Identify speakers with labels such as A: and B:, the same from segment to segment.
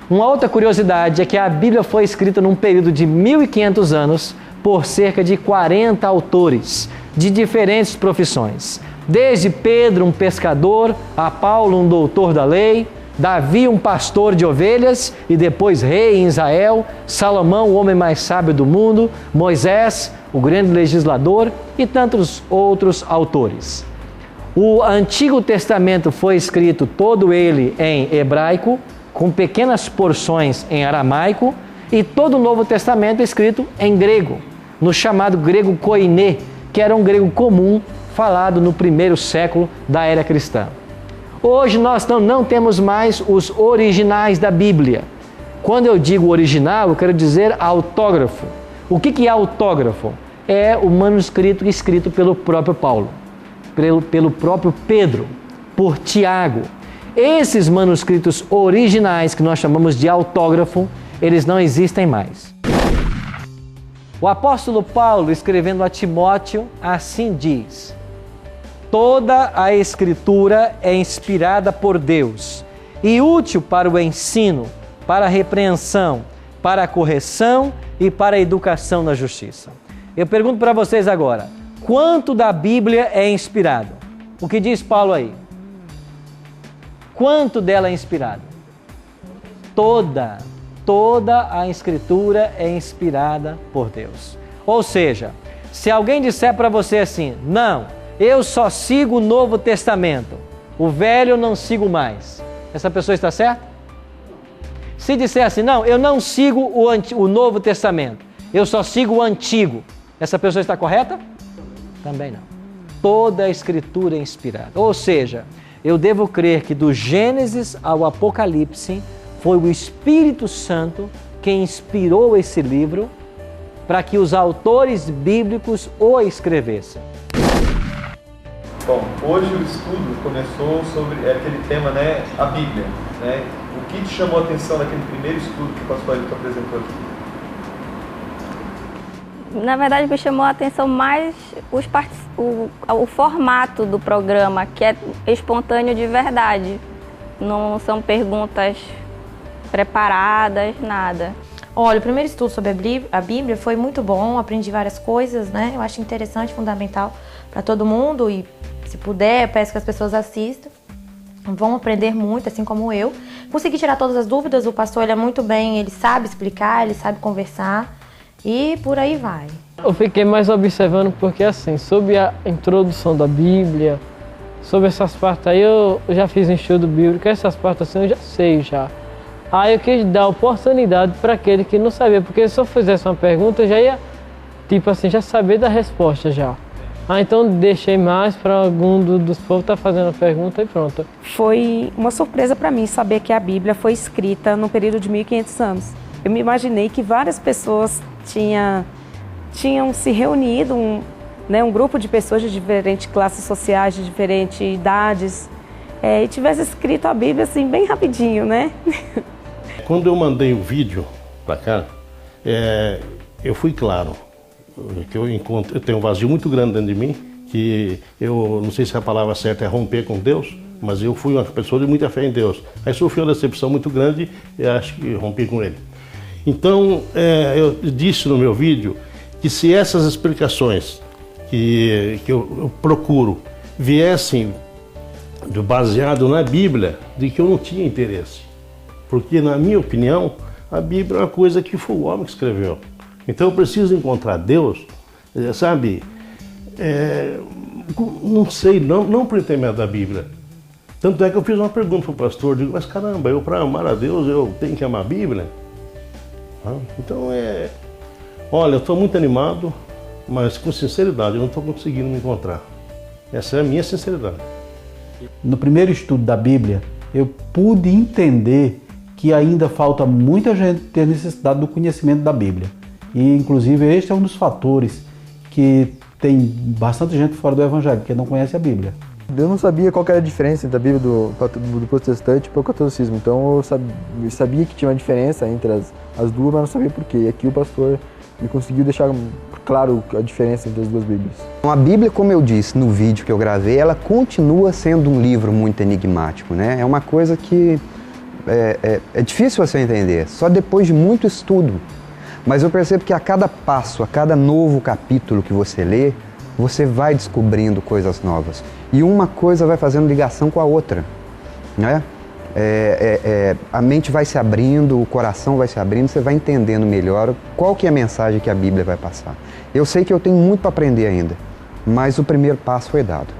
A: Uma outra curiosidade é que a Bíblia foi escrita num período de 1500 anos por cerca de 40 autores de diferentes profissões. Desde Pedro, um pescador, a Paulo, um doutor da lei, Davi, um pastor de ovelhas e depois rei em Israel, Salomão, o homem mais sábio do mundo, Moisés, o grande legislador e tantos outros autores. O Antigo Testamento foi escrito todo ele em hebraico, com pequenas porções em aramaico, e todo o Novo Testamento é escrito em grego, no chamado grego koiné, que era um grego comum falado no primeiro século da era cristã. Hoje nós não temos mais os originais da Bíblia. Quando eu digo original, eu quero dizer autógrafo. O que é autógrafo? É o manuscrito escrito pelo próprio Paulo, pelo próprio Pedro, por Tiago. Esses manuscritos originais, que nós chamamos de autógrafo, eles não existem mais. O apóstolo Paulo, escrevendo a Timóteo, assim diz: toda a Escritura é inspirada por Deus e útil para o ensino, para a repreensão, para a correção e para a educação na justiça. Eu pergunto para vocês agora, quanto da Bíblia é inspirado? O que diz Paulo aí? Quanto dela é inspirado? Toda a Escritura é inspirada por Deus. Ou seja, se alguém disser para você assim, não, eu só sigo o Novo Testamento, o Velho eu não sigo mais, essa pessoa está certa? Se disser assim, não, eu não sigo o Novo Testamento, eu só sigo o Antigo, essa pessoa está correta? Também não. Toda a Escritura é inspirada. Ou seja, eu devo crer que do Gênesis ao Apocalipse foi o Espírito Santo quem inspirou esse livro para que os autores bíblicos o escrevessem.
B: Bom, hoje o estudo começou sobre aquele tema, né, a Bíblia, né? O que te chamou a atenção naquele primeiro estudo que o pastor Ailton apresentou aqui?
C: Na verdade, me chamou a atenção mais o formato do programa, que é espontâneo de verdade. Não são perguntas preparadas, nada.
D: Olha, o primeiro estudo sobre a Bíblia foi muito bom, aprendi várias coisas, né? Eu acho interessante, fundamental para todo mundo e, se puder, eu peço que as pessoas assistam. Vão aprender muito, assim como eu. Consegui tirar todas as dúvidas, o pastor ele é muito bem, ele sabe explicar, ele sabe conversar. E por aí vai.
E: Eu fiquei mais observando porque, assim, sobre a introdução da Bíblia, sobre essas partes aí, eu já fiz um estudo bíblico, essas partes assim eu já sei já. Aí eu quis dar oportunidade para aquele que não sabia, porque se eu fizesse uma pergunta, eu já ia, tipo assim, já saber da resposta já. Então deixei mais para algum dos povos estar fazendo a pergunta e pronto.
F: Foi uma surpresa para mim saber que a Bíblia foi escrita no período de 1500 anos. Eu me imaginei que várias pessoas tinham se reunido, um grupo de pessoas de diferentes classes sociais, de diferentes idades, e tivesse escrito a Bíblia assim bem rapidinho, né?
G: Quando eu mandei o vídeo para cá, eu fui claro, que eu tenho um vazio muito grande dentro de mim, que eu não sei se a palavra certa é romper com Deus, mas eu fui uma pessoa de muita fé em Deus. Aí sofri uma decepção muito grande e acho que rompi com Ele. Então, eu disse no meu vídeo que se essas explicações que eu procuro viessem baseado na Bíblia, de que eu não tinha interesse. Porque, na minha opinião, a Bíblia é uma coisa que foi o homem que escreveu. Então, eu preciso encontrar Deus, sabe? Não sei, não por intermédio da Bíblia. Tanto é que eu fiz uma pergunta para o pastor, digo, mas caramba, eu para amar a Deus, eu tenho que amar a Bíblia? Então olha, eu estou muito animado, mas com sinceridade, eu não estou conseguindo me encontrar. Essa é a minha sinceridade.
H: No primeiro estudo da Bíblia, eu pude entender que ainda falta muita gente ter necessidade do conhecimento da Bíblia. E, inclusive, este é um dos fatores que tem bastante gente fora do Evangelho, que não conhece a Bíblia.
I: Eu não sabia qual era a diferença entre a Bíblia do protestante e o catolicismo, então eu sabia que tinha uma diferença entre as duas, mas não sabia por quê. E aqui o pastor me conseguiu deixar claro a diferença entre as duas Bíblias.
J: A Bíblia, como eu disse no vídeo que eu gravei, ela continua sendo um livro muito enigmático, né? É uma coisa que é difícil você entender, só depois de muito estudo. Mas eu percebo que a cada passo, a cada novo capítulo que você lê, você vai descobrindo coisas novas. E uma coisa vai fazendo ligação com a outra, né? A mente vai se abrindo, o coração vai se abrindo, você vai entendendo melhor qual que é a mensagem que a Bíblia vai passar. Eu sei que eu tenho muito para aprender ainda, mas o primeiro passo foi dado.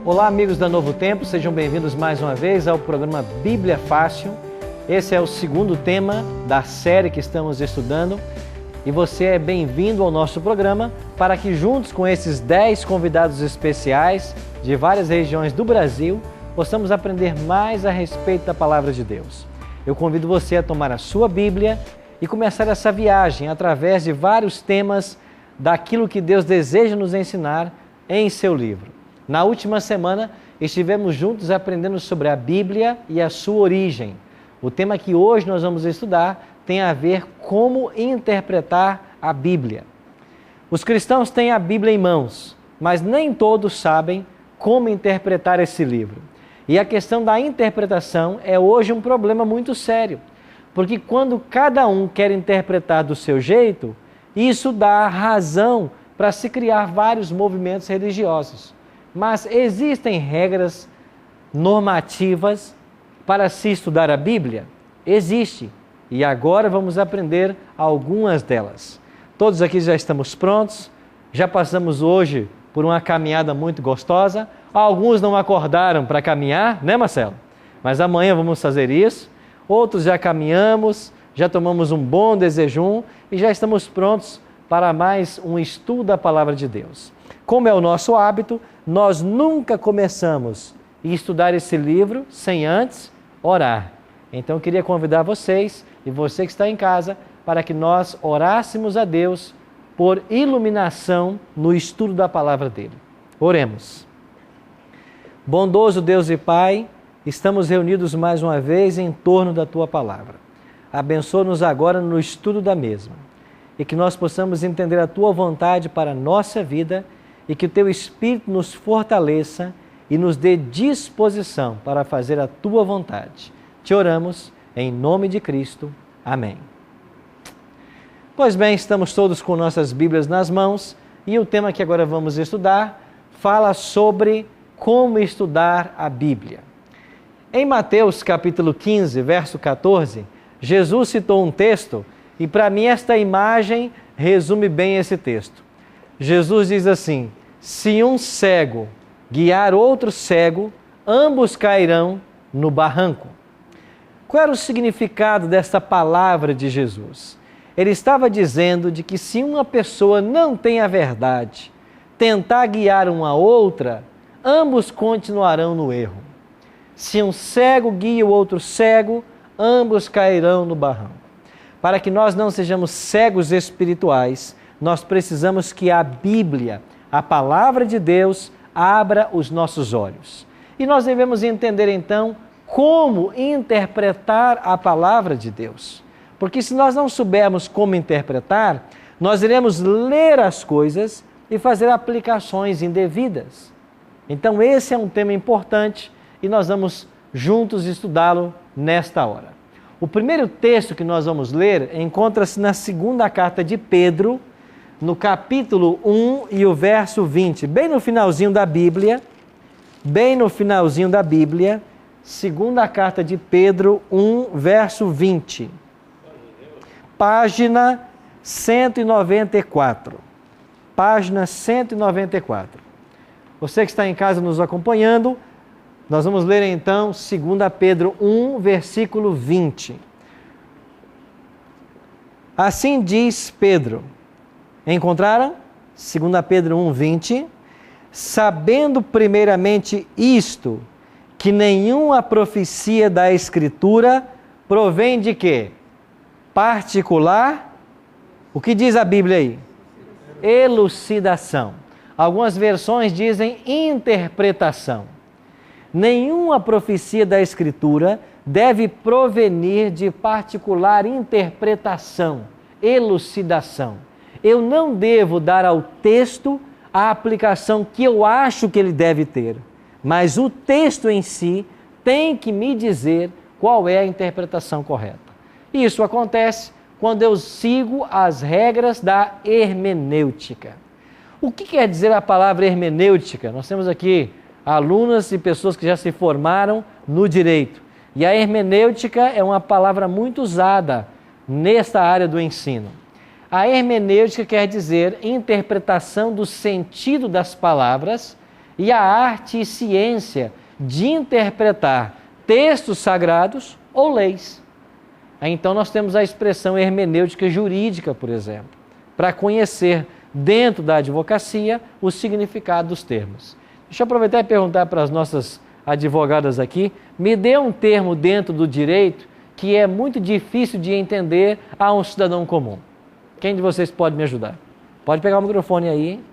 A: Olá, amigos da Novo Tempo, sejam bem-vindos mais uma vez ao programa Bíblia Fácil. Esse é o segundo tema da série que estamos estudando e você é bem-vindo ao nosso programa para que juntos com esses 10 convidados especiais de várias regiões do Brasil possamos aprender mais a respeito da Palavra de Deus. Eu convido você a tomar a sua Bíblia e começar essa viagem através de vários temas daquilo que Deus deseja nos ensinar em seu livro. Na última semana estivemos juntos aprendendo sobre a Bíblia e a sua origem. O tema que hoje nós vamos estudar tem a ver como interpretar a Bíblia. Os cristãos têm a Bíblia em mãos, mas nem todos sabem como interpretar esse livro. E a questão da interpretação é hoje um problema muito sério, porque quando cada um quer interpretar do seu jeito, isso dá razão para se criar vários movimentos religiosos. Mas existem regras normativas para se estudar a Bíblia? Existe. E agora vamos aprender algumas delas. Todos aqui já estamos prontos, já passamos hoje por uma caminhada muito gostosa. Alguns não acordaram para caminhar, né, Marcelo? Mas amanhã vamos fazer isso. Outros já caminhamos, já tomamos um bom desejum e já estamos prontos para mais um estudo da Palavra de Deus. Como é o nosso hábito, nós nunca começamos a estudar esse livro sem antes orar. Então eu queria convidar vocês e você que está em casa para que nós orássemos a Deus por iluminação no estudo da palavra dele. Oremos. Bondoso Deus e Pai, estamos reunidos mais uma vez em torno da tua palavra. Abençoa-nos agora no estudo da mesma e que nós possamos entender a tua vontade para a nossa vida e que o teu Espírito nos fortaleça e nos dê disposição para fazer a tua vontade. Te oramos em nome de Cristo. Amém. Pois bem, estamos todos com nossas Bíblias nas mãos e o tema que agora vamos estudar fala sobre como estudar a Bíblia. Em Mateus capítulo 15, verso 14, Jesus citou um texto e para mim esta imagem resume bem esse texto. Jesus diz assim: se um cego guiar outro cego, ambos cairão no barranco. Qual era o significado desta palavra de Jesus? Ele estava dizendo de que se uma pessoa não tem a verdade, tentar guiar uma outra, ambos continuarão no erro. Se um cego guia o outro cego, ambos cairão no barranco. Para que nós não sejamos cegos espirituais, nós precisamos que a Bíblia, a palavra de Deus, abra os nossos olhos. E nós devemos entender então como interpretar a palavra de Deus. Porque se nós não soubermos como interpretar, nós iremos ler as coisas e fazer aplicações indevidas. Então esse é um tema importante e nós vamos juntos estudá-lo nesta hora. O primeiro texto que nós vamos ler encontra-se na segunda carta de Pedro, no capítulo 1 e o verso 20, bem no finalzinho da Bíblia, segunda carta de Pedro 1, verso 20, página 194, Você que está em casa nos acompanhando, nós vamos ler então 2 Pedro 1, versículo 20. Assim diz Pedro. Encontraram? 2 Pedro 1, 20. Sabendo primeiramente isto, que nenhuma profecia da Escritura provém de quê? Particular. O que diz a Bíblia aí? Elucidação. Algumas versões dizem interpretação. Nenhuma profecia da Escritura deve provenir de particular interpretação, elucidação. Eu não devo dar ao texto a aplicação que eu acho que ele deve ter, mas o texto em si tem que me dizer qual é a interpretação correta. Isso acontece quando eu sigo as regras da hermenêutica. O que quer dizer a palavra hermenêutica? Nós temos aqui alunas e pessoas que já se formaram no direito. E a hermenêutica é uma palavra muito usada nesta área do ensino. A hermenêutica quer dizer interpretação do sentido das palavras e a arte e ciência de interpretar textos sagrados ou leis. Então nós temos a expressão hermenêutica jurídica, por exemplo, para conhecer dentro da advocacia o significado dos termos. Deixa eu aproveitar e perguntar para as nossas advogadas aqui, me dê um termo dentro do direito que é muito difícil de entender a um cidadão comum. Quem de vocês pode me ajudar? Pode pegar o microfone aí.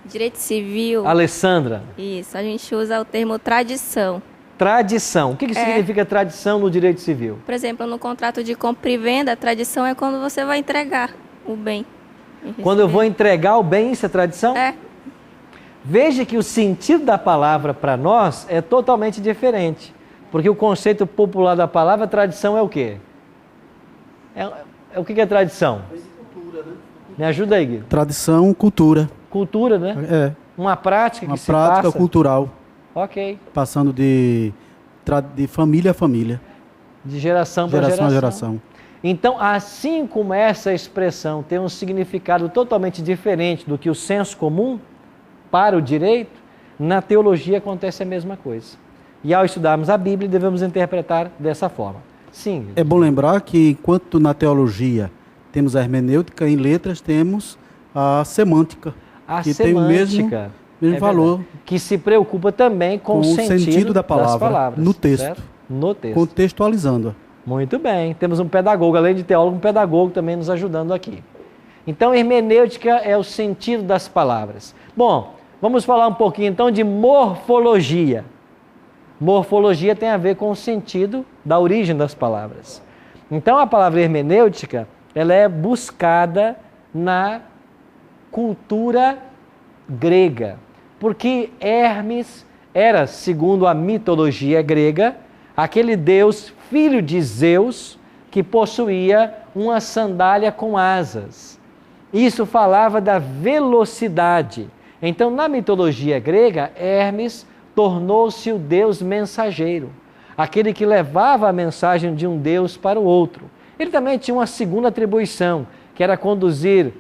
C: Direito civil.
A: Alessandra.
C: Isso, a gente usa o termo tradição.
A: Tradição. O que significa tradição no direito civil?
C: Por exemplo, no contrato de compra e venda, a tradição é quando você vai entregar o bem.
A: Quando eu vou entregar o bem, isso é tradição?
C: É.
A: Veja que o sentido da palavra para nós é totalmente diferente. Porque o conceito popular da palavra tradição é o quê? O que é tradição? Me ajuda aí, Guido.
H: Tradição, cultura.
A: Cultura, né?
H: É.
A: Uma prática que se
H: Uma
A: passa.
H: prática cultural.
A: Ok.
H: Passando de família a família.
A: De geração para
H: Geração a geração.
A: Então, assim como essa expressão tem um significado totalmente diferente do que o senso comum para o direito, na teologia acontece a mesma coisa. E ao estudarmos a Bíblia, devemos interpretar dessa forma. Sim.
H: É bom lembrar que, enquanto na teologia temos a hermenêutica, em letras temos a semântica.
A: A
H: que
A: semântica.
H: Tem o mesmo valor.
A: Que se preocupa também com o sentido
H: da palavra,
A: das palavras.
H: no texto.
A: Certo? No texto.
H: Contextualizando-a.
A: Muito bem. Temos um pedagogo, além de teólogo, um pedagogo também nos ajudando aqui. Então, hermenêutica é o sentido das palavras. Bom, vamos falar um pouquinho então de morfologia. Morfologia tem a ver com o sentido da origem das palavras. Então, a palavra hermenêutica, ela é buscada na cultura grega, porque Hermes era, segundo a mitologia grega, aquele deus filho de Zeus que possuía uma sandália com asas. Isso falava da velocidade. Então, na mitologia grega, Hermes tornou-se o deus mensageiro, aquele que levava a mensagem de um deus para o outro. Ele também tinha uma segunda atribuição, que era conduzir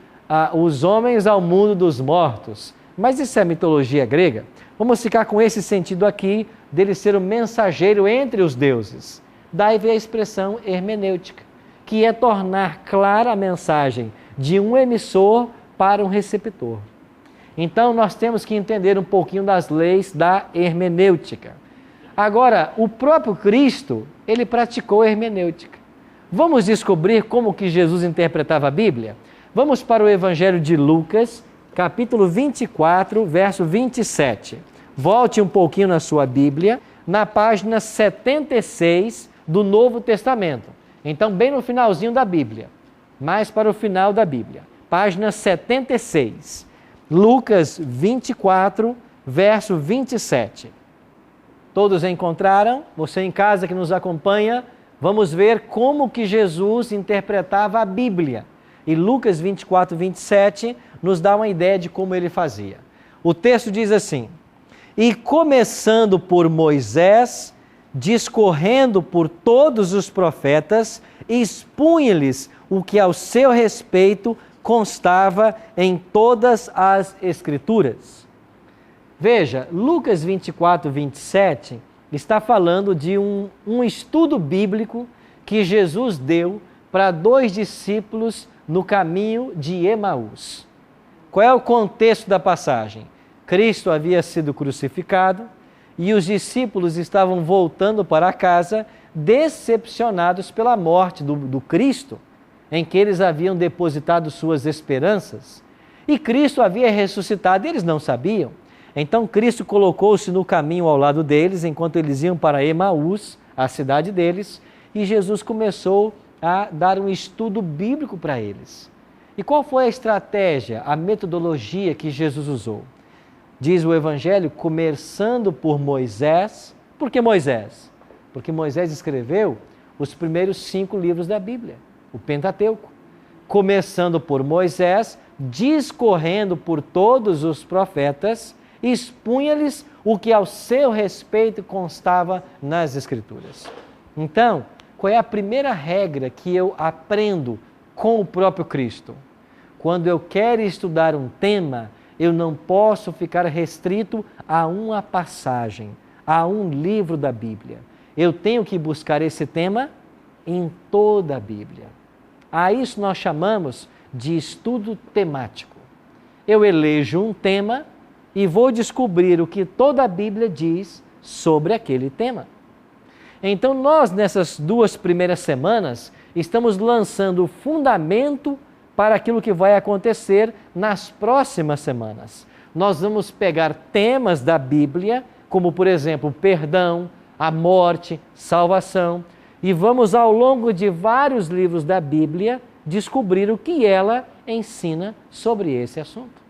A: os homens ao mundo dos mortos. Mas isso é mitologia grega. Vamos ficar com esse sentido aqui, dele ser o mensageiro entre os deuses. Daí vem a expressão hermenêutica, que é tornar clara a mensagem de um emissor para um receptor. Então, nós temos que entender um pouquinho das leis da hermenêutica. Agora, o próprio Cristo, ele praticou a hermenêutica. Vamos descobrir como que Jesus interpretava a Bíblia? Vamos para o Evangelho de Lucas, capítulo 24, verso 27. Volte um pouquinho na sua Bíblia, na página 76 do Novo Testamento. Então, bem no finalzinho da Bíblia, mais para o final da Bíblia. Página 76. Lucas 24, verso 27. Todos encontraram? Você em casa que nos acompanha, vamos ver como que Jesus interpretava a Bíblia. E Lucas 24, 27 nos dá uma ideia de como ele fazia. O texto diz assim: e começando por Moisés, discorrendo por todos os profetas, expunha-lhes o que ao seu respeito constava em todas as Escrituras. Veja, Lucas 24, 27 está falando de um estudo bíblico que Jesus deu para 2 discípulos no caminho de Emaús. Qual é o contexto da passagem? Cristo havia sido crucificado e os discípulos estavam voltando para casa decepcionados pela morte do Cristo, em que eles haviam depositado suas esperanças. E Cristo havia ressuscitado e eles não sabiam. Então Cristo colocou-se no caminho ao lado deles, enquanto eles iam para Emaús, a cidade deles, e Jesus começou a dar um estudo bíblico para eles. E qual foi a estratégia, a metodologia que Jesus usou? Diz o Evangelho, começando por Moisés. Por que Moisés? Porque Moisés escreveu os primeiros 5 livros da Bíblia, o Pentateuco. Começando por Moisés, discorrendo por todos os profetas, expunha-lhes o que ao seu respeito constava nas Escrituras. Então, qual é a primeira regra que eu aprendo com o próprio Cristo? Quando eu quero estudar um tema, eu não posso ficar restrito a uma passagem, a um livro da Bíblia. Eu tenho que buscar esse tema em toda a Bíblia. A isso nós chamamos de estudo temático. Eu elejo um tema e vou descobrir o que toda a Bíblia diz sobre aquele tema. Então nós, nessas 2 primeiras semanas, estamos lançando o fundamento para aquilo que vai acontecer nas próximas semanas. Nós vamos pegar temas da Bíblia, como por exemplo, perdão, a morte, salvação, e vamos ao longo de vários livros da Bíblia descobrir o que ela ensina sobre esse assunto.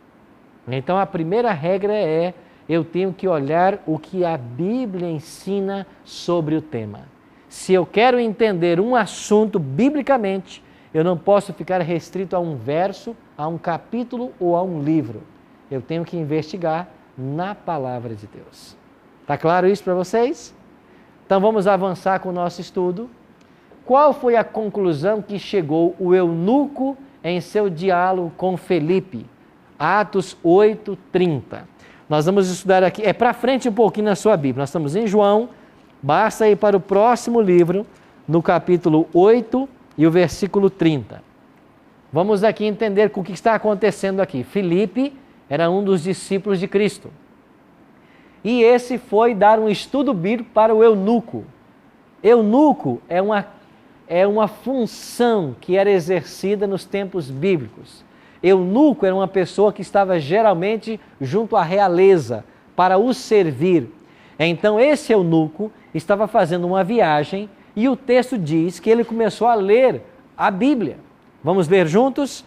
A: Então a primeira regra é, eu tenho que olhar o que a Bíblia ensina sobre o tema. Se eu quero entender um assunto biblicamente, eu não posso ficar restrito a um verso, a um capítulo ou a um livro. Eu tenho que investigar na palavra de Deus. Está claro isso para vocês? Então vamos avançar com o nosso estudo. Qual foi a conclusão que chegou o eunuco em seu diálogo com Felipe? Atos 8:30. Nós vamos estudar aqui, é para frente um pouquinho na sua Bíblia. Nós estamos em João, basta ir para o próximo livro, no capítulo 8 e o versículo 30. Vamos aqui entender o que está acontecendo aqui. Felipe era um dos discípulos de Cristo. E esse foi dar um estudo bíblico para o eunuco. Eunuco é uma função que era exercida nos tempos bíblicos. Eunuco era uma pessoa que estava geralmente junto à realeza para os servir. Então esse eunuco estava fazendo uma viagem e o texto diz que ele começou a ler a Bíblia. Vamos ler juntos?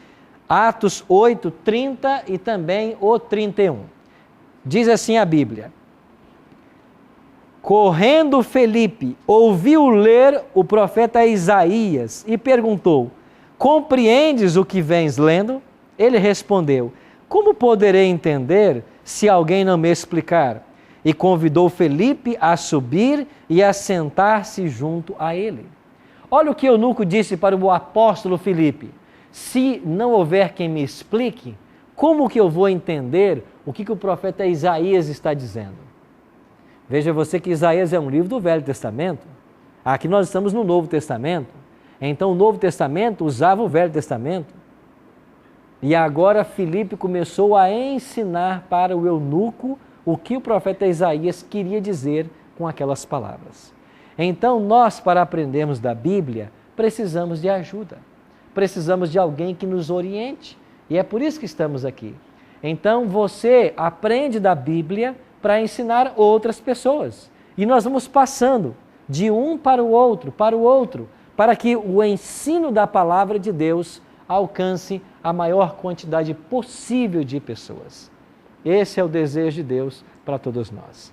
A: Atos 8, 30 e também o 31. Diz assim a Bíblia: correndo Felipe, ouviu ler o profeta Isaías e perguntou: compreendes o que vens lendo? Ele respondeu: como poderei entender se alguém não me explicar? E convidou Felipe a subir e a sentar-se junto a ele. Olha o que o eunuco disse para o apóstolo Felipe: se não houver quem me explique, como que eu vou entender o que o profeta Isaías está dizendo? Veja você que Isaías é um livro do Velho Testamento. Aqui nós estamos no Novo Testamento. Então o Novo Testamento usava o Velho Testamento. E agora Felipe começou a ensinar para o eunuco o que o profeta Isaías queria dizer com aquelas palavras. Então nós, para aprendermos da Bíblia, precisamos de ajuda. Precisamos de alguém que nos oriente. E é por isso que estamos aqui. Então você aprende da Bíblia para ensinar outras pessoas. E nós vamos passando de um para o outro, para que o ensino da palavra de Deus alcance a maior quantidade possível de pessoas. Esse é o desejo de Deus para todos nós.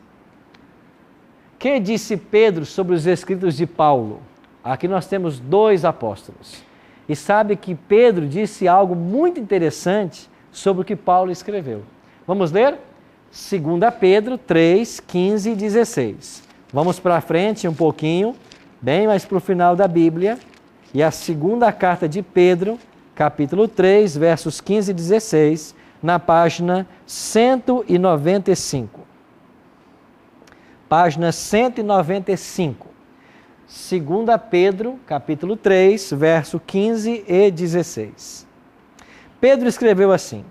A: Que disse Pedro sobre os escritos de Paulo? Aqui nós temos 2 apóstolos. E sabe que Pedro disse algo muito interessante sobre o que Paulo escreveu. Vamos ler? 2 Pedro 3, 15 e 16. Vamos para frente um pouquinho, bem mais para o final da Bíblia. E a segunda carta de Pedro, capítulo 3, versos 15 e 16, na página 195. Página 195. 2 Pedro, capítulo 3, verso 15 e 16. Pedro escreveu assim: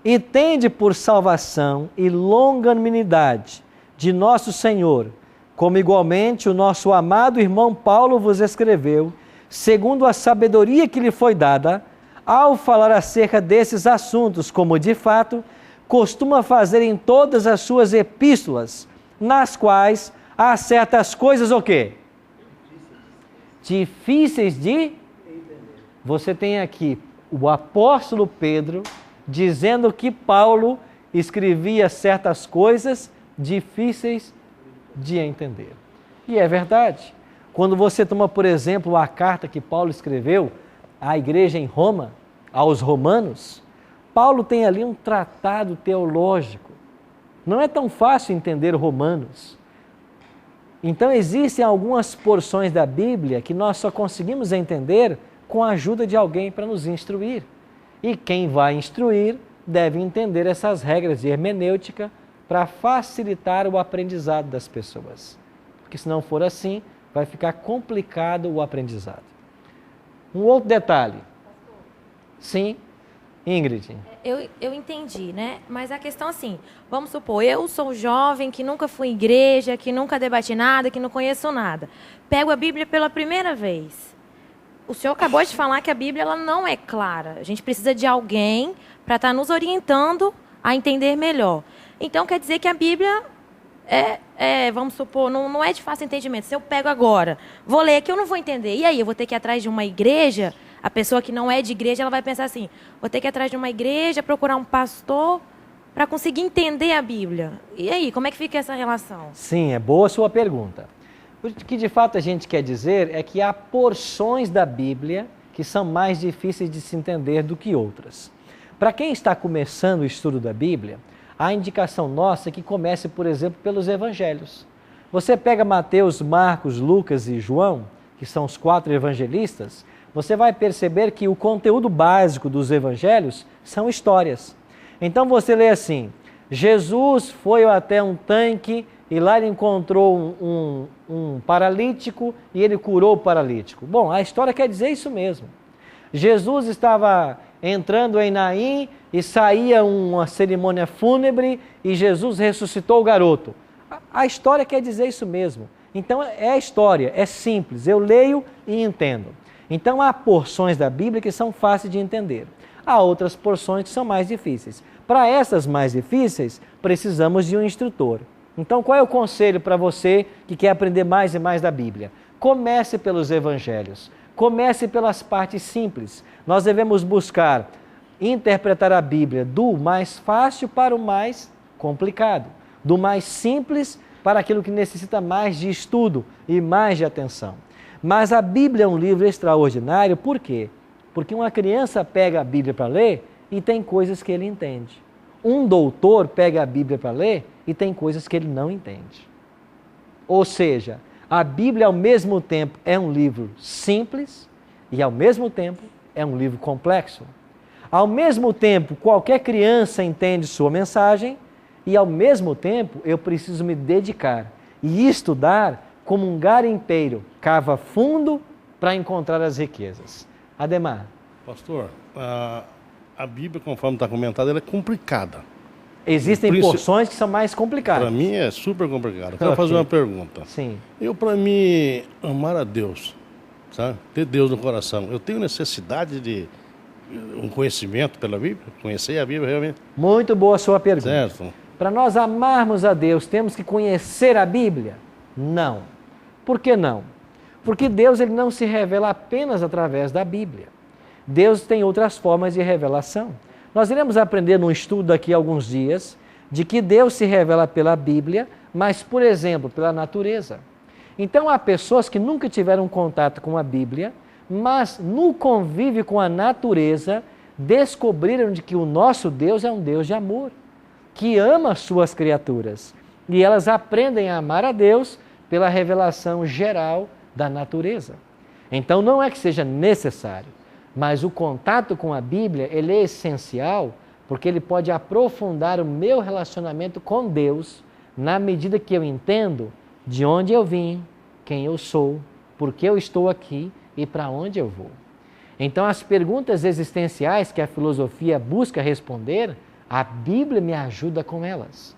A: e tende por salvação e longanimidade de nosso Senhor, como igualmente o nosso amado irmão Paulo vos escreveu, segundo a sabedoria que lhe foi dada, ao falar acerca desses assuntos, como de fato costuma fazer em todas as suas epístolas, nas quais há certas coisas o quê? Difíceis de entender. Você tem aqui o apóstolo Pedro dizendo que Paulo escrevia certas coisas difíceis de entender. E é verdade. Quando você toma, por exemplo, a carta que Paulo escreveu à igreja em Roma, aos romanos, Paulo tem ali um tratado teológico. Não é tão fácil entender Romanos. Então existem algumas porções da Bíblia que nós só conseguimos entender com a ajuda de alguém para nos instruir. E quem vai instruir deve entender essas regras de hermenêutica para facilitar o aprendizado das pessoas. Porque se não for assim, vai ficar complicado o aprendizado. Um outro detalhe. Sim, Ingrid.
D: Eu entendi, né? Mas a questão assim, vamos supor, eu sou jovem, que nunca fui em igreja, que nunca debati nada, que não conheço nada. Pego a Bíblia pela primeira vez. O senhor acabou de falar que a Bíblia ela não é clara. A gente precisa de alguém para estar nos orientando a entender melhor. Então quer dizer que a Bíblia vamos supor, não é de fácil entendimento. Se eu pego agora, vou ler aqui, eu não vou entender. E aí, eu vou ter que ir atrás de uma igreja? A pessoa que não é de igreja, ela vai pensar assim, vou ter que ir atrás de uma igreja, procurar um pastor para conseguir entender a Bíblia. E aí, como é que fica essa relação?
A: Sim, é boa a sua pergunta. O que de fato a gente quer dizer é que há porções da Bíblia que são mais difíceis de se entender do que outras. Para quem está começando o estudo da Bíblia, a indicação nossa é que comece, por exemplo, pelos evangelhos. Você pega Mateus, Marcos, Lucas e João, que são os 4 evangelistas, você vai perceber que o conteúdo básico dos evangelhos são histórias. Então você lê assim, Jesus foi até um tanque e lá ele encontrou um paralítico e ele curou o paralítico. Bom, a história quer dizer isso mesmo. Jesus estava entrando em Naim e saía uma cerimônia fúnebre e Jesus ressuscitou o garoto. A história quer dizer isso mesmo. Então é a história, é simples, eu leio e entendo. Então há porções da Bíblia que são fáceis de entender. Há outras porções que são mais difíceis. Para essas mais difíceis, precisamos de um instrutor. Então qual é o conselho para você que quer aprender mais e mais da Bíblia? Comece pelos evangelhos. Comece pelas partes simples. Nós devemos buscar interpretar a Bíblia do mais fácil para o mais complicado, do mais simples para aquilo que necessita mais de estudo e mais de atenção. Mas a Bíblia é um livro extraordinário, por quê? Porque uma criança pega a Bíblia para ler e tem coisas que ele entende. Um doutor pega a Bíblia para ler e tem coisas que ele não entende. Ou seja, a Bíblia ao mesmo tempo é um livro simples e ao mesmo tempo é um livro complexo. Ao mesmo tempo, qualquer criança entende sua mensagem e ao mesmo tempo eu preciso me dedicar e estudar como um garimpeiro cava fundo para encontrar as riquezas. Ademar.
G: Pastor, a Bíblia, conforme está comentado, ela é complicada.
A: Existem porções que são mais complicadas.
G: Para mim é super complicado. Eu quero fazer uma pergunta.
A: Sim.
G: Para mim, amar a Deus, sabe? Ter Deus no coração, eu tenho necessidade de um conhecimento pela Bíblia? Conhecer a Bíblia realmente?
A: Muito boa a sua pergunta.
G: Certo.
A: Para nós amarmos a Deus, temos que conhecer a Bíblia? Não. Por que não? Porque Deus ele não se revela apenas através da Bíblia. Deus tem outras formas de revelação. Nós iremos aprender num estudo daqui a alguns dias de que Deus se revela pela Bíblia, mas, por exemplo, pela natureza. Então, há pessoas que nunca tiveram contato com a Bíblia, mas no convívio com a natureza, descobriram de que o nosso Deus é um Deus de amor, que ama suas criaturas. E elas aprendem a amar a Deus pela revelação geral da natureza. Então, não é que seja necessário, mas o contato com a Bíblia, ele é essencial, porque ele pode aprofundar o meu relacionamento com Deus, na medida que eu entendo de onde eu vim, quem eu sou, por que eu estou aqui e para onde eu vou. Então, as perguntas existenciais que a filosofia busca responder, a Bíblia me ajuda com elas.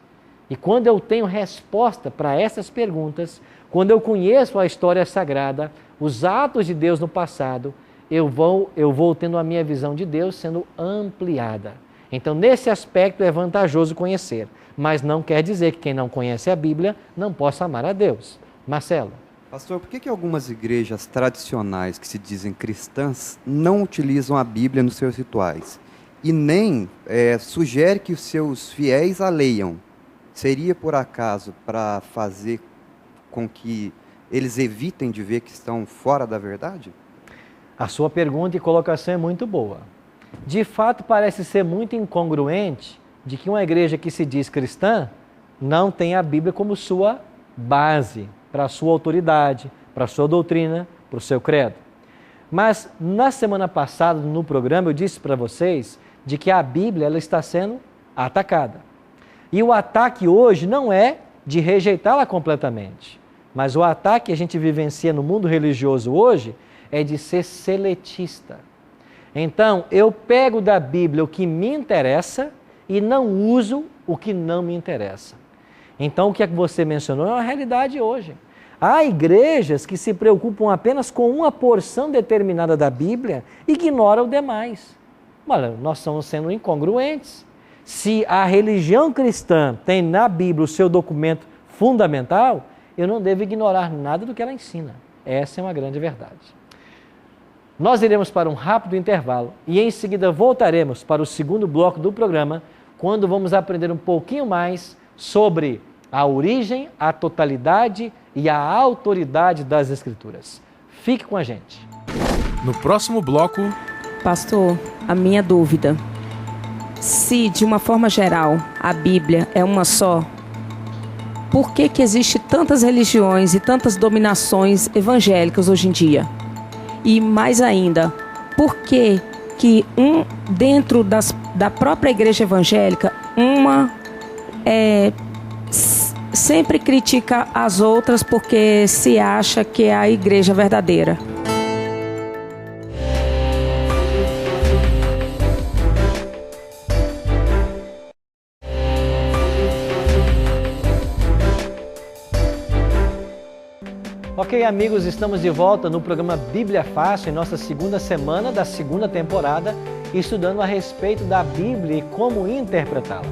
A: E quando eu tenho resposta para essas perguntas, quando eu conheço a história sagrada, os atos de Deus no passado, eu vou tendo a minha visão de Deus sendo ampliada. Então, nesse aspecto é vantajoso conhecer, mas não quer dizer que quem não conhece a Bíblia não possa amar a Deus. Marcelo.
J: Pastor, por que algumas igrejas tradicionais que se dizem cristãs não utilizam a Bíblia nos seus rituais? e nem sugere que os seus fiéis a leiam. Seria, por acaso, para fazer com que eles evitem de ver que estão fora da verdade?
A: A sua pergunta e colocação é muito boa. De fato, parece ser muito incongruente de que uma igreja que se diz cristã não tem a Bíblia como sua base, para a sua autoridade, para a sua doutrina, para o seu credo. Mas na semana passada, no programa, eu disse para vocês de que a Bíblia ela está sendo atacada. E o ataque hoje não é de rejeitá-la completamente, mas o ataque que a gente vivencia no mundo religioso hoje é de ser seletista. Então, eu pego da Bíblia o que me interessa e não uso o que não me interessa. Então, o que é que você mencionou é uma realidade hoje. Há igrejas que se preocupam apenas com uma porção determinada da Bíblia e ignoram o demais. Olha, nós estamos sendo incongruentes. Se a religião cristã tem na Bíblia o seu documento fundamental, eu não devo ignorar nada do que ela ensina. Essa é uma grande verdade. Nós iremos para um rápido intervalo e em seguida voltaremos para o segundo bloco do programa, quando vamos aprender um pouquinho mais sobre a origem, a totalidade e a autoridade das Escrituras. Fique com a gente.
K: No próximo bloco...
F: Pastor, a minha dúvida. Se, de uma forma geral, a Bíblia é uma só, por que existe tantas religiões e tantas dominações evangélicas hoje em dia? E mais ainda, por que dentro da própria igreja evangélica, uma sempre critica as outras porque se acha que é a igreja verdadeira?
A: Ok, amigos, estamos de volta no programa Bíblia Fácil, em nossa segunda semana da segunda temporada, estudando a respeito da Bíblia e como interpretá-la.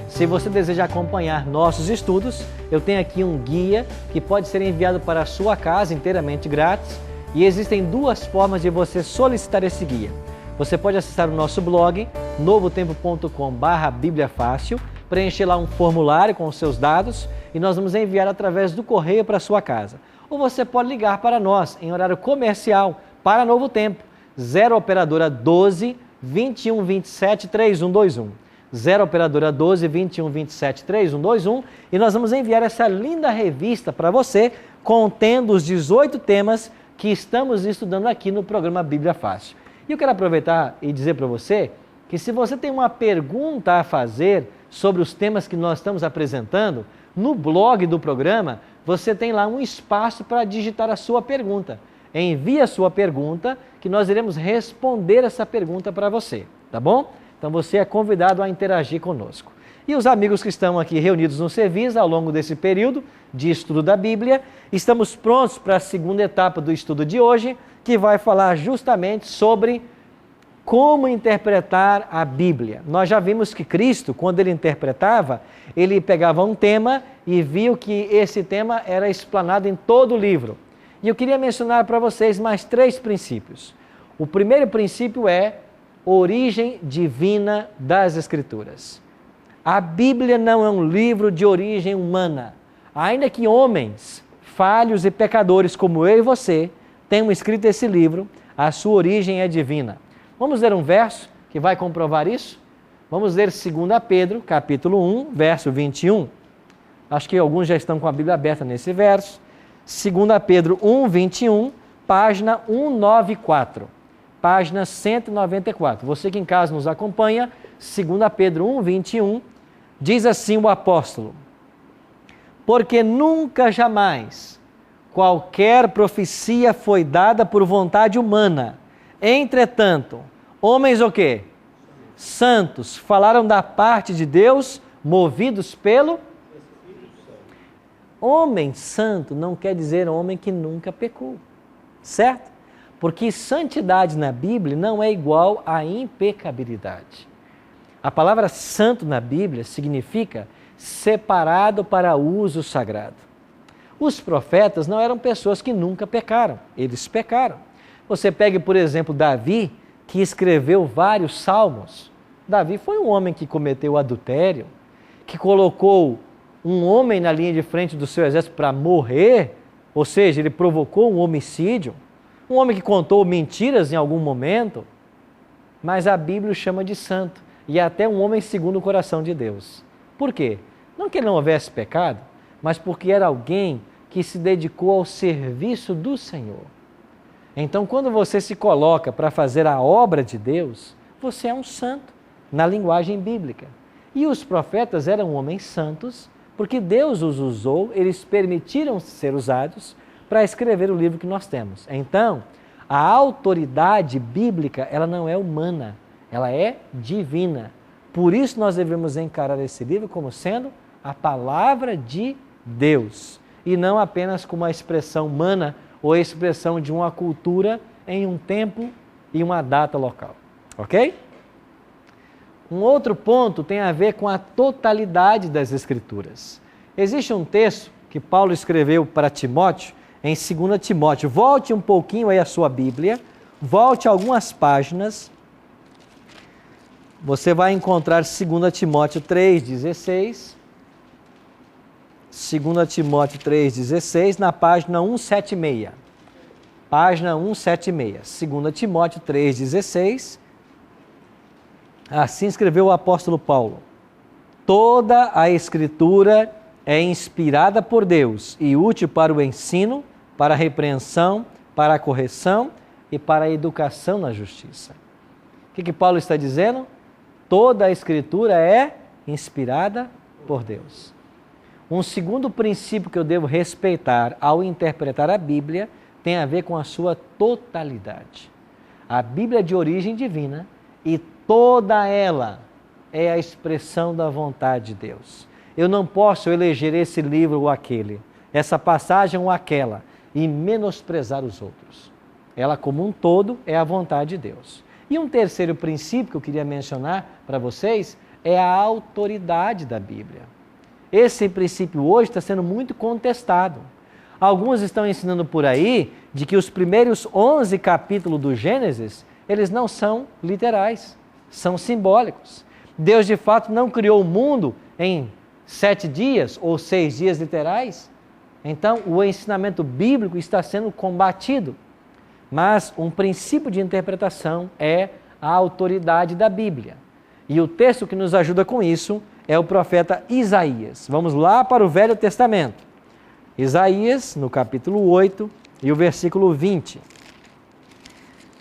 A: Se você deseja acompanhar nossos estudos, eu tenho aqui um guia que pode ser enviado para a sua casa inteiramente grátis e existem duas formas de você solicitar esse guia. Você pode acessar o nosso blog, novotempo.com/bibliafácil, preencher lá um formulário com os seus dados e nós vamos enviar através do correio para a sua casa. Ou você pode ligar para nós em horário comercial para Novo Tempo, 0 operadora 12 21 27 3121. 0 operadora 12 21 27 3121 e nós vamos enviar essa linda revista para você contendo os 18 temas que estamos estudando aqui no programa Bíblia Fácil. E eu quero aproveitar e dizer para você que se você tem uma pergunta a fazer sobre os temas que nós estamos apresentando, no blog do programa você tem lá um espaço para digitar a sua pergunta. Envie a sua pergunta que nós iremos responder essa pergunta para você, tá bom? Então você é convidado a interagir conosco. E os amigos que estão aqui reunidos no serviço ao longo desse período de estudo da Bíblia, estamos prontos para a segunda etapa do estudo de hoje, que vai falar justamente sobre como interpretar a Bíblia. Nós já vimos que Cristo, quando ele interpretava, ele pegava um tema e viu que esse tema era explanado em todo o livro. E eu queria mencionar para vocês mais 3 princípios. O primeiro princípio é origem divina das Escrituras. A Bíblia não é um livro de origem humana. Ainda que homens falhos e pecadores como eu e você tenham escrito esse livro, a sua origem é divina. Vamos ler um verso que vai comprovar isso? Vamos ler 2 Pedro, capítulo 1, verso 21. Acho que alguns já estão com a Bíblia aberta nesse verso. 2 Pedro 1, 21, página 194. Página 194. Você que em casa nos acompanha, 2 Pedro 1, 21, diz assim o apóstolo: porque nunca jamais qualquer profecia foi dada por vontade humana. Entretanto, homens o quê? Santos falaram da parte de Deus, movidos pelo Espírito Santo. Homem santo não quer dizer homem que nunca pecou, certo? Porque santidade na Bíblia não é igual a impecabilidade. A palavra santo na Bíblia significa separado para uso sagrado. Os profetas não eram pessoas que nunca pecaram, eles pecaram. Você pegue, por exemplo, Davi, que escreveu vários salmos. Davi foi um homem que cometeu adultério, que colocou um homem na linha de frente do seu exército para morrer, ou seja, ele provocou um homicídio, um homem que contou mentiras em algum momento, mas a Bíblia o chama de santo, e até um homem segundo o coração de Deus. Por quê? Não que ele não houvesse pecado, mas porque era alguém que se dedicou ao serviço do Senhor. Então, quando você se coloca para fazer a obra de Deus, você é um santo, na linguagem bíblica. E os profetas eram homens santos, porque Deus os usou, eles permitiram ser usados para escrever o livro que nós temos. Então, a autoridade bíblica, ela não é humana, ela é divina. Por isso nós devemos encarar esse livro como sendo a palavra de Deus, e não apenas como uma expressão humana ou a expressão de uma cultura em um tempo e uma data local. Ok? Um outro ponto tem a ver com a totalidade das Escrituras. Existe um texto que Paulo escreveu para Timóteo, em 2 Timóteo. Volte um pouquinho aí a sua Bíblia, volte algumas páginas. Você vai encontrar 2 Timóteo 3,16. 2 Timóteo 3,16, na página 176. Página 176. 2 Timóteo 3,16. Assim escreveu o apóstolo Paulo: toda a Escritura é inspirada por Deus e útil para o ensino, para a repreensão, para a correção e para a educação na justiça. O que Paulo está dizendo? Toda a Escritura é inspirada por Deus. Um segundo princípio que eu devo respeitar ao interpretar a Bíblia tem a ver com a sua totalidade. A Bíblia é de origem divina e toda ela é a expressão da vontade de Deus. Eu não posso eleger esse livro ou aquele, essa passagem ou aquela, e menosprezar os outros. Ela como um todo é a vontade de Deus. E um terceiro princípio que eu queria mencionar para vocês é a autoridade da Bíblia. Esse princípio hoje está sendo muito contestado. Alguns estão ensinando por aí de que os primeiros 11 capítulos do Gênesis, eles não são literais, são simbólicos. Deus de fato não criou o mundo em 7 dias ou 6 dias literais. Então o ensinamento bíblico está sendo combatido. Mas um princípio de interpretação é a autoridade da Bíblia. E o texto que nos ajuda com isso é o profeta Isaías. Vamos lá para o Velho Testamento. Isaías, no capítulo 8 e o versículo 20.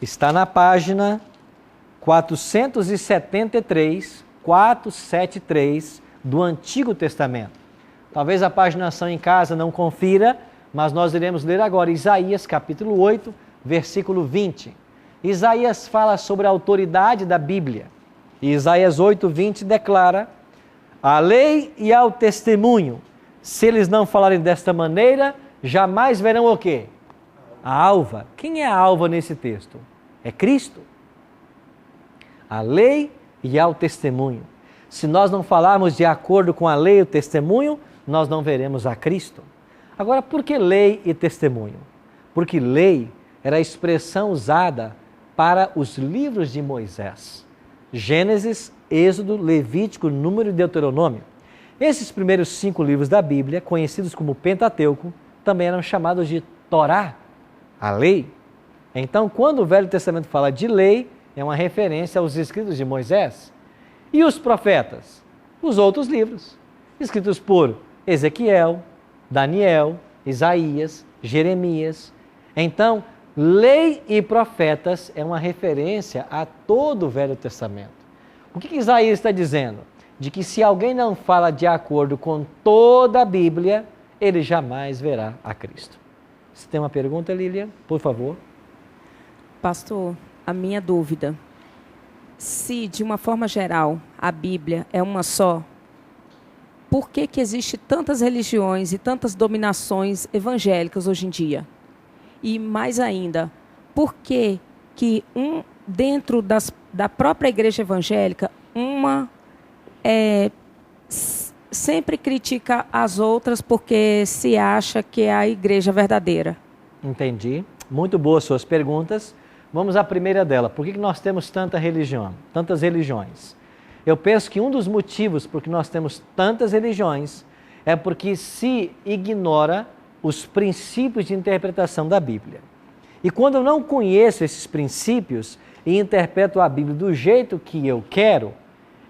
A: Está na página 473, 473 do Antigo Testamento. Talvez a paginação em casa não confira, mas nós iremos ler agora Isaías, capítulo 8, versículo 20. Isaías fala sobre a autoridade da Bíblia. E Isaías 8, 20 declara: a lei e ao testemunho, se eles não falarem desta maneira, jamais verão o quê? A alva. Quem é a alva nesse texto? É Cristo. A lei e ao testemunho. Se nós não falarmos de acordo com a lei e o testemunho, nós não veremos a Cristo. Agora, por que lei e testemunho? Porque lei era a expressão usada para os livros de Moisés. Gênesis, Êxodo, Levítico, Número e Deuteronômio. Esses primeiros 5 livros da Bíblia, conhecidos como Pentateuco, também eram chamados de Torá, a lei. Então, quando o Velho Testamento fala de lei, é uma referência aos escritos de Moisés. E os profetas? Os outros livros, escritos por Ezequiel, Daniel, Isaías, Jeremias. Então, lei e profetas é uma referência a todo o Velho Testamento. O que Isaías está dizendo? De que se alguém não fala de acordo com toda a Bíblia, ele jamais verá a Cristo. Você tem uma pergunta, Lília? Por favor.
L: Pastor, a minha dúvida. Se, de uma forma geral, a Bíblia é uma só, por que existe tantas religiões e tantas dominações evangélicas hoje em dia? E mais ainda, por que dentro da própria igreja evangélica, uma sempre critica as outras porque se acha que é a igreja verdadeira?
A: Entendi. Muito boas suas perguntas. Vamos à primeira dela. Por que nós temos tanta religião, tantas religiões? Eu penso que um dos motivos por que nós temos tantas religiões é porque se ignora os princípios de interpretação da Bíblia. E quando eu não conheço esses princípios e interpreto a Bíblia do jeito que eu quero,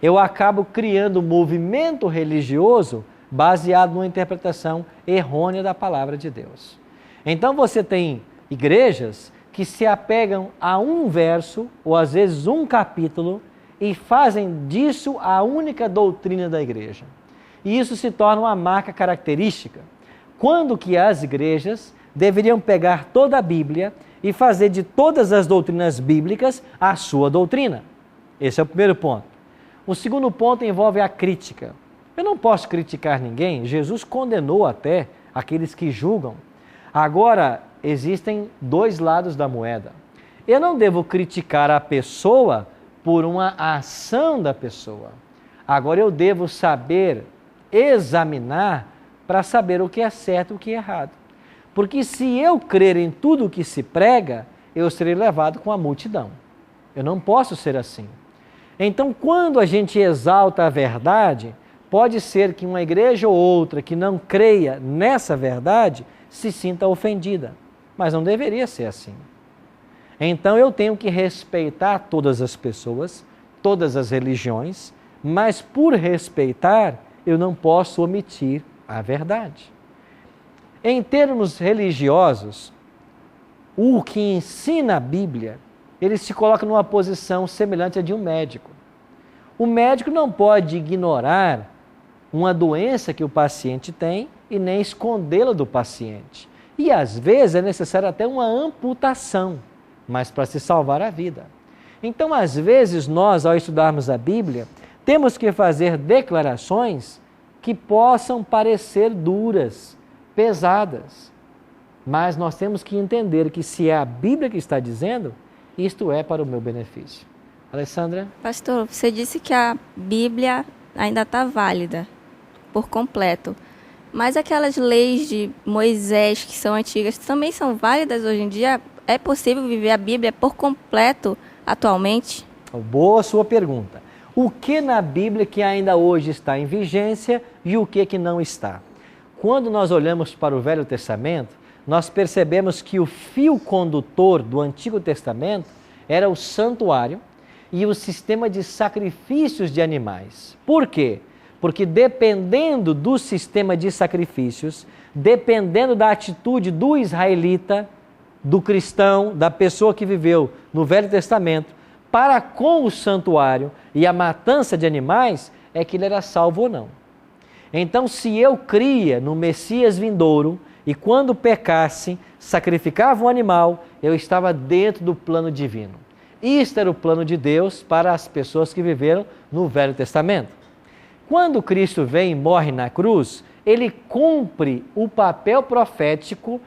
A: eu acabo criando um movimento religioso baseado numa interpretação errônea da palavra de Deus. Então você tem igrejas que se apegam a um verso, ou às vezes um capítulo, e fazem disso a única doutrina da igreja. E isso se torna uma marca característica, quando que as igrejas deveriam pegar toda a Bíblia e fazer de todas as doutrinas bíblicas a sua doutrina. Esse é o primeiro ponto. O segundo ponto envolve a crítica. Eu não posso criticar ninguém, Jesus condenou até aqueles que julgam. Agora, existem dois lados da moeda. Eu não devo criticar a pessoa por uma ação da pessoa. Agora, eu devo saber examinar para saber o que é certo e o que é errado. Porque se eu crer em tudo o que se prega, eu serei levado com a multidão. Eu não posso ser assim. Então, quando a gente exalta a verdade, pode ser que uma igreja ou outra que não creia nessa verdade se sinta ofendida. Mas não deveria ser assim. Então eu tenho que respeitar todas as pessoas, todas as religiões, mas por respeitar, eu não posso omitir a verdade. Em termos religiosos, o que ensina a Bíblia, ele se coloca numa posição semelhante à de um médico. O médico não pode ignorar uma doença que o paciente tem e nem escondê-la do paciente. E às vezes é necessário até uma amputação, mas para se salvar a vida. Então, às vezes, nós, ao estudarmos a Bíblia, temos que fazer declarações que possam parecer duras, pesadas. Mas nós temos que entender que se é a Bíblia que está dizendo, isto é para o meu benefício. Alessandra?
C: Pastor, você disse que a Bíblia ainda está válida por completo. Mas aquelas leis de Moisés que são antigas também são válidas hoje em dia? É possível viver a Bíblia por completo atualmente?
A: Boa sua pergunta. O que na Bíblia que ainda hoje está em vigência e o que não está? Quando nós olhamos para o Velho Testamento, nós percebemos que o fio condutor do Antigo Testamento era o santuário e o sistema de sacrifícios de animais. Por quê? Porque dependendo do sistema de sacrifícios, dependendo da atitude do israelita, do cristão, da pessoa que viveu no Velho Testamento, para com o santuário e a matança de animais, é que ele era salvo ou não. Então, se eu cria no Messias vindouro e quando pecasse, sacrificava um animal, eu estava dentro do plano divino. Isto era o plano de Deus para as pessoas que viveram no Velho Testamento. Quando Cristo vem e morre na cruz, ele cumpre o papel profético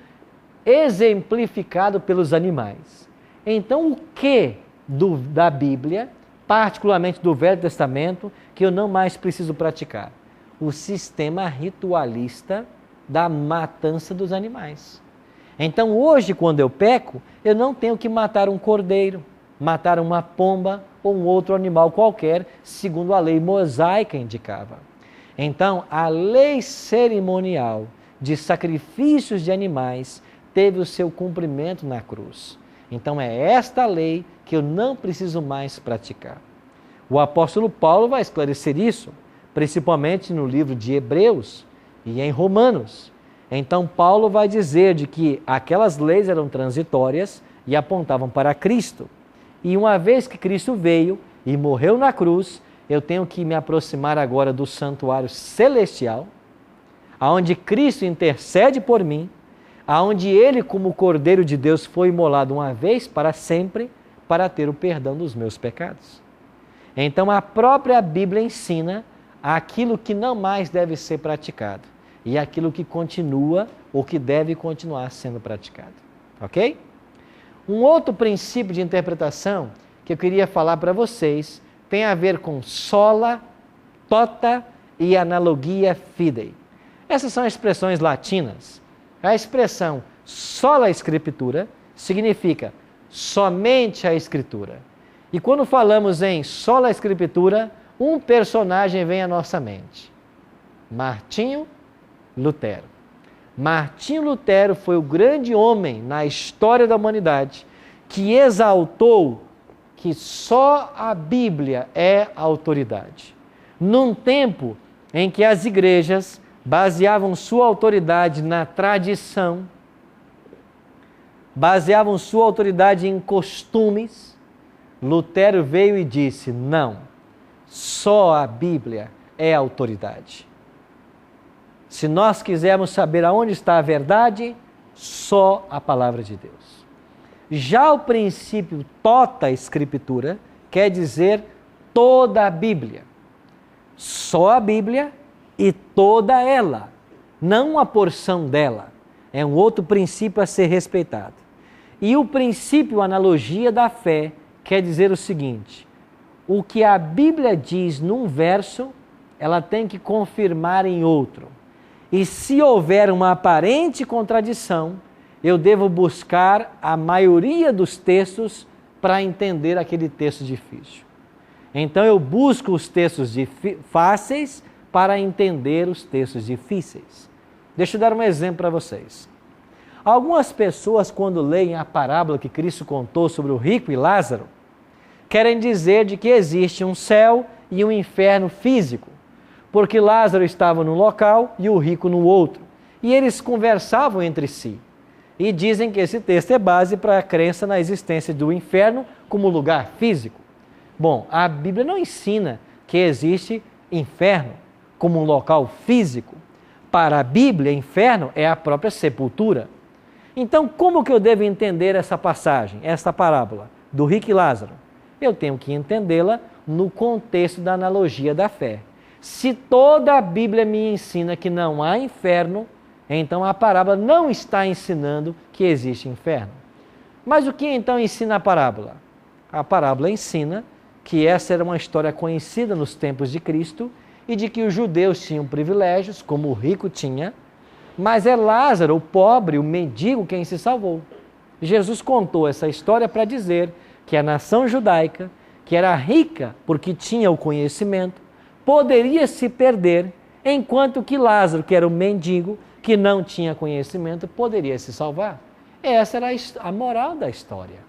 A: exemplificado pelos animais. Então, o que da Bíblia, particularmente do Velho Testamento, que eu não mais preciso praticar? O sistema ritualista da matança dos animais. Então, hoje, quando eu peco, eu não tenho que matar um cordeiro, matar uma pomba ou um outro animal qualquer, segundo a lei mosaica indicava. Então, a lei cerimonial de sacrifícios de animais teve o seu cumprimento na cruz. Então, é esta lei que eu não preciso mais praticar. O apóstolo Paulo vai esclarecer isso, principalmente no livro de Hebreus e em Romanos. Então, Paulo vai dizer de que aquelas leis eram transitórias e apontavam para Cristo. E uma vez que Cristo veio e morreu na cruz, eu tenho que me aproximar agora do santuário celestial, aonde Cristo intercede por mim, aonde Ele, como Cordeiro de Deus, foi imolado uma vez para sempre, para ter o perdão dos meus pecados. Então, a própria Bíblia ensina aquilo que não mais deve ser praticado e aquilo que continua ou que deve continuar sendo praticado. Ok? Um outro princípio de interpretação que eu queria falar para vocês tem a ver com sola, tota e analogia fidei. Essas são expressões latinas. A expressão sola Escritura significa somente a Escritura. E quando falamos em sola Escritura, um personagem vem à nossa mente: Martinho Lutero. Martinho Lutero foi o grande homem na história da humanidade que exaltou que só a Bíblia é a autoridade. Num tempo em que as igrejas baseavam sua autoridade na tradição, baseavam sua autoridade em costumes, Lutero veio e disse: não, só a Bíblia é a autoridade. Se nós quisermos saber aonde está a verdade, só a palavra de Deus. Já o princípio tota escritura quer dizer toda a Bíblia. Só a Bíblia e toda ela, não uma porção dela. É um outro princípio a ser respeitado. E o princípio analogia da fé quer dizer o seguinte: o que a Bíblia diz num verso, ela tem que confirmar em outro. E se houver uma aparente contradição, eu devo buscar a maioria dos textos para entender aquele texto difícil. Então eu busco os textos fáceis para entender os textos difíceis. Deixa eu dar um exemplo para vocês. Algumas pessoas, quando leem a parábola que Cristo contou sobre o rico e Lázaro, querem dizer de que existe um céu e um inferno físico, porque Lázaro estava num local e o rico no outro, e eles conversavam entre si, e dizem que esse texto é base para a crença na existência do inferno como lugar físico. Bom, a Bíblia não ensina que existe inferno como um local físico. Para a Bíblia, inferno é a própria sepultura. Então, como que eu devo entender essa passagem, essa parábola do rico e Lázaro? Eu tenho que entendê-la no contexto da analogia da fé. Se toda a Bíblia me ensina que não há inferno, então a parábola não está ensinando que existe inferno. Mas o que então ensina a parábola? A parábola ensina que essa era uma história conhecida nos tempos de Cristo e de que os judeus tinham privilégios, como o rico tinha, mas é Lázaro, o pobre, o mendigo, quem se salvou. Jesus contou essa história para dizer que a nação judaica, que era rica porque tinha o conhecimento, poderia se perder, enquanto que Lázaro, que era o mendigo, que não tinha conhecimento, poderia se salvar. Essa era a moral da história.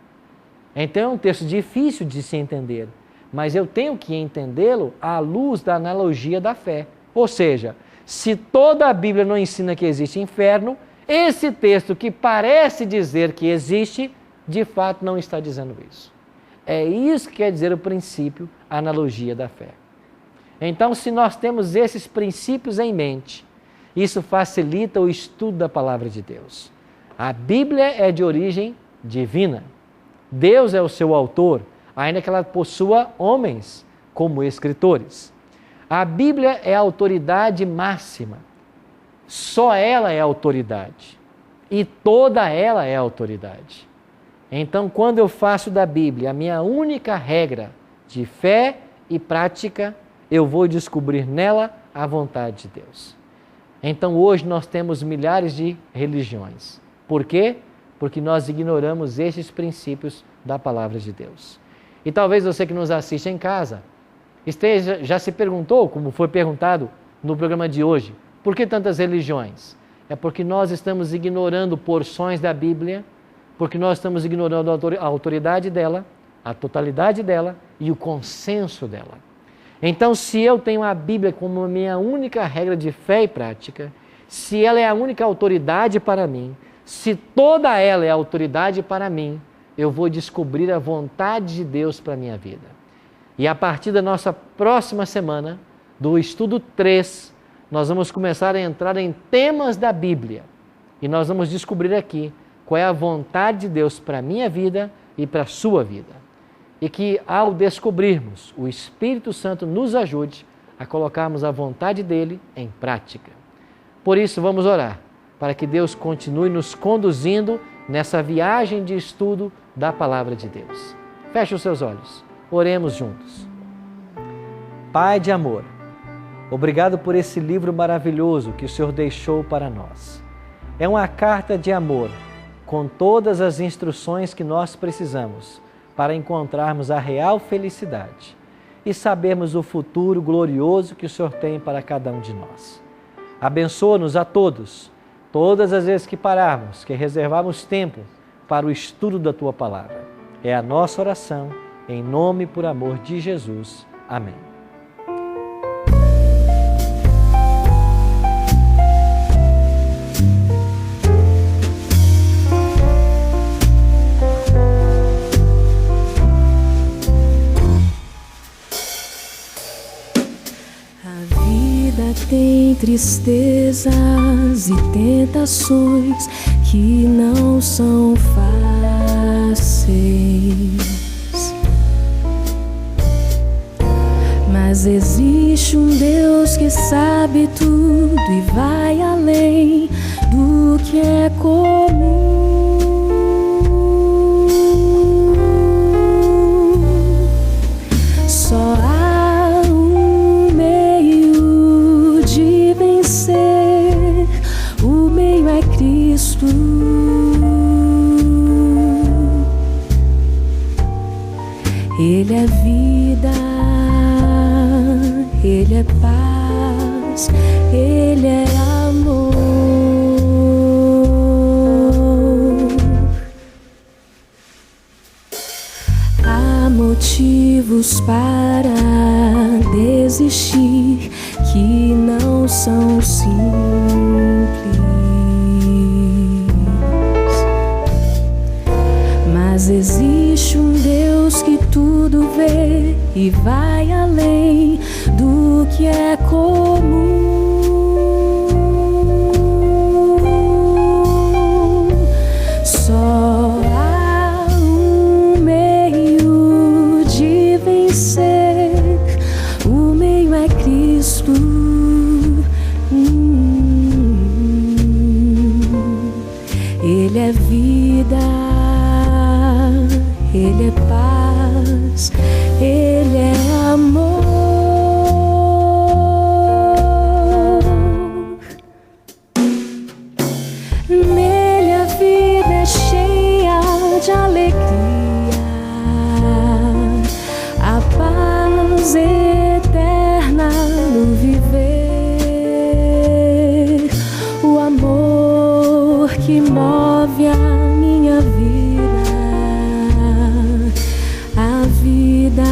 A: Então é um texto difícil de se entender, mas eu tenho que entendê-lo à luz da analogia da fé. Ou seja, se toda a Bíblia não ensina que existe inferno, esse texto que parece dizer que existe, de fato não está dizendo isso. É isso que quer dizer o princípio, a analogia da fé. Então, se nós temos esses princípios em mente, isso facilita o estudo da palavra de Deus. A Bíblia é de origem divina. Deus é o seu autor, ainda que ela possua homens como escritores. A Bíblia é a autoridade máxima. Só ela é a autoridade. E toda ela é a autoridade. Então, quando eu faço da Bíblia a minha única regra de fé e prática, eu vou descobrir nela a vontade de Deus. Então, hoje nós temos milhares de religiões. Por quê? Porque nós ignoramos estes princípios da palavra de Deus. E talvez você que nos assiste em casa já se perguntou, como foi perguntado no programa de hoje, por que tantas religiões? É porque nós estamos ignorando porções da Bíblia, porque nós estamos ignorando a autoridade dela, a totalidade dela e o consenso dela. Então, se eu tenho a Bíblia como a minha única regra de fé e prática, se ela é a única autoridade para mim, se toda ela é autoridade para mim, eu vou descobrir a vontade de Deus para a minha vida. E a partir da nossa próxima semana, do estudo 3, nós vamos começar a entrar em temas da Bíblia. E nós vamos descobrir aqui qual é a vontade de Deus para a minha vida e para a sua vida. E que ao descobrirmos, o Espírito Santo nos ajude a colocarmos a vontade dele em prática. Por isso, vamos orar, para que Deus continue nos conduzindo nessa viagem de estudo da Palavra de Deus. Feche os seus olhos, oremos juntos. Pai de amor, obrigado por esse livro maravilhoso que o Senhor deixou para nós. É uma carta de amor, com todas as instruções que nós precisamos para encontrarmos a real felicidade. e sabermos o futuro glorioso que o Senhor tem para cada um de nós. Abençoa-nos a todos, todas as vezes que pararmos, que reservarmos tempo para o estudo da Tua Palavra. É a nossa oração, em nome e por amor de Jesus. Amém.
M: Tem tristezas e tentações que não são fáceis, mas existe um Deus que sabe tudo e vai além do que é comum. Só há um meio de vencer, o meio é Cristo. Ele é vida, Ele é paz, Ele é amor. Há motivos para desistir que não são simples, mas existe um Deus que tudo vê e vai além do que é comum. Só há um meio de vencer, o meio é Cristo. Ele é vida, Ele é paz, Ele é amor. Nele a vida é cheia de alegria, a paz eterna no viver, o amor que move a minha vida, a vida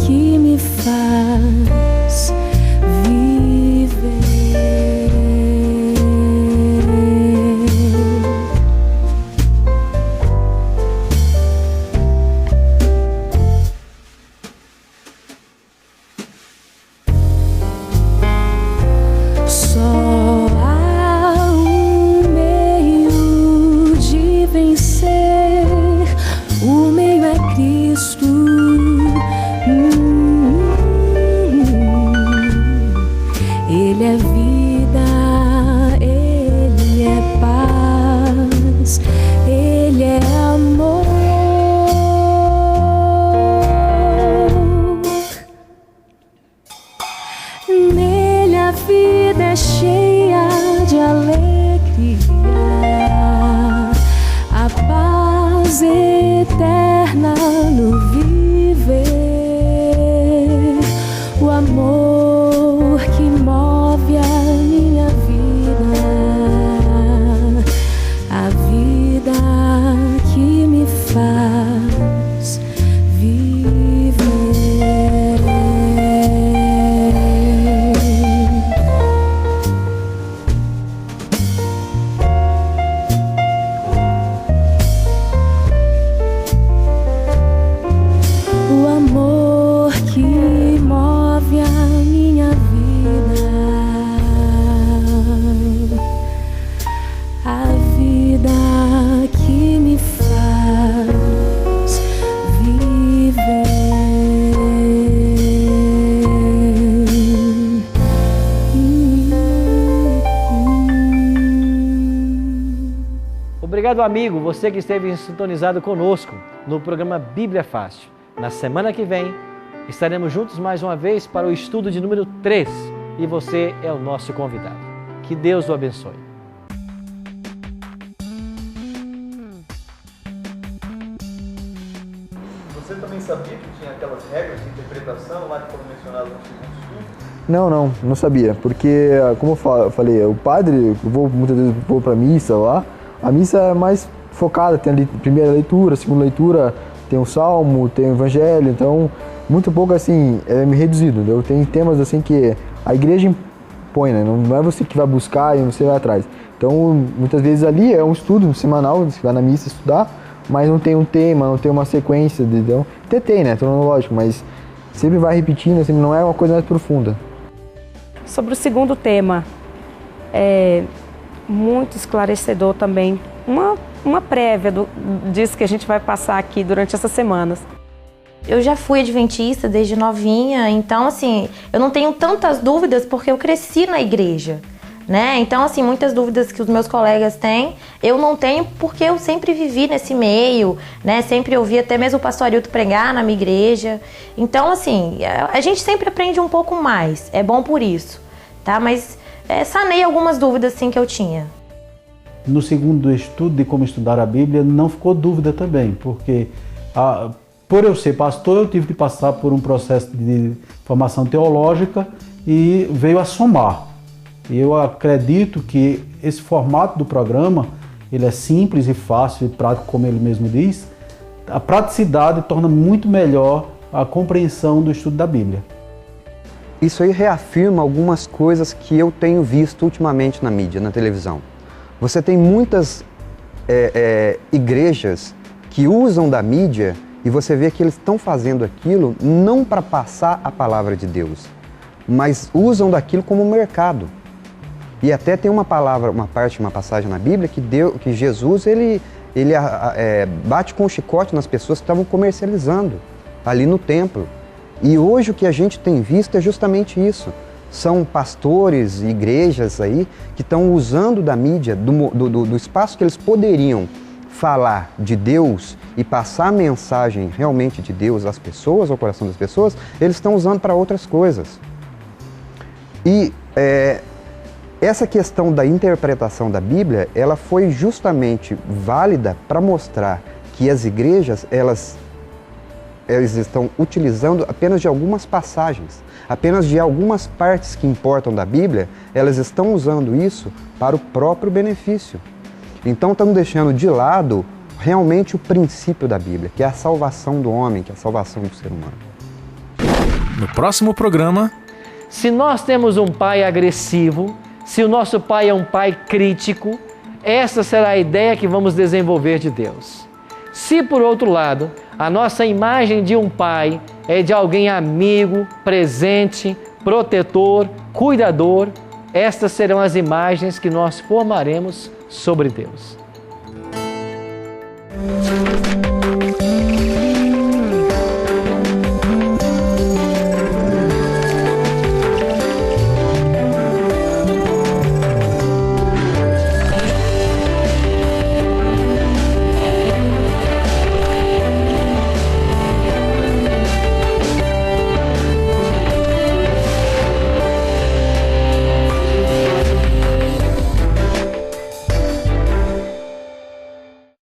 M: que me faz viver. Só há um meio de vencer, o meio é Cristo. Ele é vida, Ele é paz, Ele é amor. Nele a vida é cheia de alegria, a paz eterna no viver, o amor que move a minha vida, a vida que me faz viver. O amor que move a minha vida, a vida que me faz viver.
A: Obrigado, amigo, você que esteve sintonizado conosco no programa Bíblia Fácil. Na semana que vem, estaremos juntos mais uma vez para o estudo de número 3 e você é o nosso convidado. Que Deus o abençoe.
B: Você Você também sabia que tinha aquelas regras de interpretação lá que foram mencionadas no segundo estudo?
I: Não sabia, porque, como eu falei, o padre, muitas vezes vou para missa lá, a missa é mais focada, tem a primeira leitura, segunda leitura, tem o salmo, tem o evangelho, então muito pouco assim, é reduzido, entendeu? Tem temas assim que a igreja impõe, né? Não é você que vai buscar e você vai atrás. Então, muitas vezes ali é um estudo semanal, você vai na missa estudar, mas não tem um tema, não tem uma sequência, entendeu? Até tem, né? Cronológico, mas sempre vai repetindo, assim, não é uma coisa mais profunda.
F: Sobre o segundo tema, é muito esclarecedor também, uma prévia disso que a gente vai passar aqui durante essas semanas.
D: Eu já fui adventista desde novinha, então assim, eu não tenho tantas dúvidas porque eu cresci na igreja, né? Então assim, muitas dúvidas que os meus colegas têm, eu não tenho porque eu sempre vivi nesse meio, né? Sempre ouvi até mesmo o pastor Arilton pregar na minha igreja. Então assim, a gente sempre aprende um pouco mais, é bom por isso, tá? Mas sanei algumas dúvidas sim que eu tinha.
H: No segundo estudo de como estudar a Bíblia, não ficou dúvida também, porque por eu ser pastor, eu tive que passar por um processo de formação teológica e veio a somar. Eu acredito que esse formato do programa, ele é simples e fácil e prático, como ele mesmo diz. A praticidade torna muito melhor a compreensão do estudo da Bíblia.
J: Isso aí reafirma algumas coisas que eu tenho visto ultimamente na mídia, na televisão. Você tem muitas igrejas que usam da mídia e você vê que eles estão fazendo aquilo não para passar a palavra de Deus, mas usam daquilo como mercado. E até tem uma passagem na Bíblia que Jesus ele bate com o chicote nas pessoas que estavam comercializando ali no templo. E hoje o que a gente tem visto é justamente isso. São pastores e igrejas aí que estão usando da mídia, do espaço que eles poderiam falar de Deus e passar a mensagem realmente de Deus às pessoas, ao coração das pessoas, eles estão usando para outras coisas. E essa questão da interpretação da Bíblia, ela foi justamente válida para mostrar que as igrejas, elas estão utilizando apenas de algumas passagens, apenas de algumas partes que importam da Bíblia, elas estão usando isso para o próprio benefício. Então estão deixando de lado realmente o princípio da Bíblia, que é a salvação do homem, que é a salvação do ser humano.
K: No próximo programa...
A: Se nós temos um pai agressivo, se o nosso pai é um pai crítico, essa será a ideia que vamos desenvolver de Deus. Se, por outro lado, a nossa imagem de um pai é de alguém amigo, presente, protetor, cuidador, estas serão as imagens que nós formaremos sobre Deus.